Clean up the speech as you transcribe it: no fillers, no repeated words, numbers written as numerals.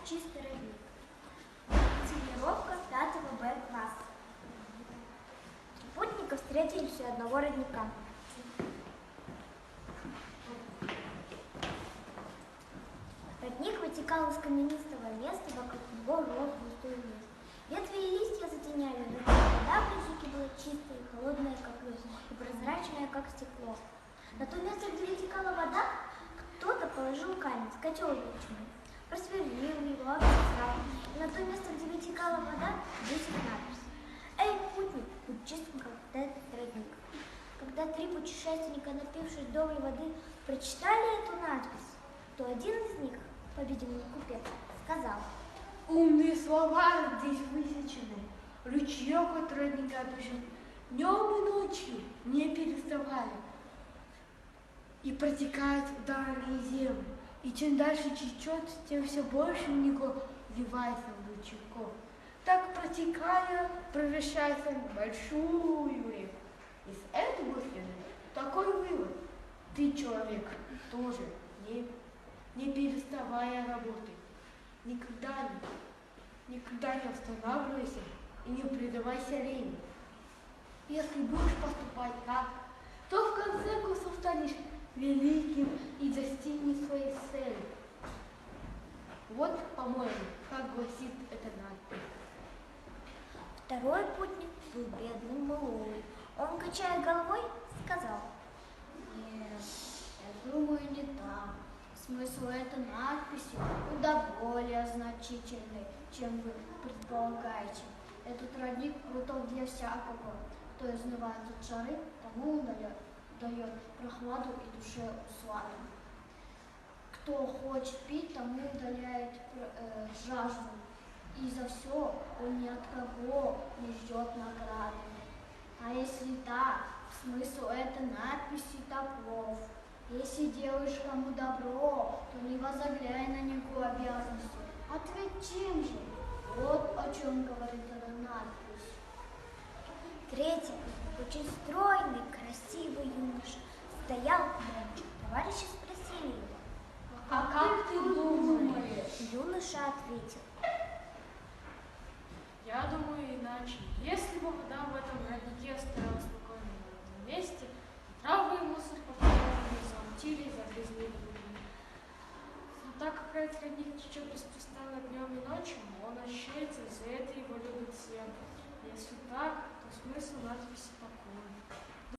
чистый родник. Тренировка 5 Б класса. Путники встретились у одного родника. Родник вытекал из каменистого места, вокруг него рос густой лес. Ветви и листья затеняли родник. Вода в ручейке была чистая и холодная, как лед, и прозрачная, как стекло. На то место, где вытекала вода, кто-то положил камень с котел вечный, просверлил его, обтесал, и на то место, где вытекала вода, высек надпись: «Эй, путник, будь чистым, как этот родник». Когда 3 путешественника, напившись доброй воды, прочитали эту надпись, то один из них, по-видимому, купец, сказал: «Умные слова здесь высечены. Ручеек от родника бежит днем и ночью, не переставая, и протекает в дальние земли. И чем дальше течет, тем все больше в него вливается в ручейков. Так, протекая, превращается в большую реку». Из этого следует такой вывод: ты, человек, тоже не переставая работай. Никогда не останавливайся и не предавайся лени. Если будешь поступать так, то в конце концов станешь великим и достигнешь своей цели. Вот, по-моему, как гласит эта надпись. Второй путник был бедным малой. Он, качая головой, сказал: «Нет, я думаю, не так. Смысл этой надписи куда более значительный, чем вы предполагаете. Этот родник готов для всякого. Кто изнывает от жары, тому дает прохладу и душе усладу. Кто хочет пить, тому удаляет жажду. И за все он ни от кого не ждет награды. А если так, смысл этой надписи таков: если делаешь кому добро, то не возлагай на него обязанности. Ответь чем же? Вот о чем говорит эта надпись». Третий путник, очень стройный, красивый юноша, стоял молча. Товарищи спросили его: А как ты думаешь? Юноша ответил: Я думаю иначе. Если бы вода в этом роднике стояла спокойно на одном месте, травы и мусор по-прежнему замутили и загрязли воду. Но так как этот родник течет беспрестанно днем и ночью, он ощущается, и за это его любят все. Если так, то смысл надписи такой.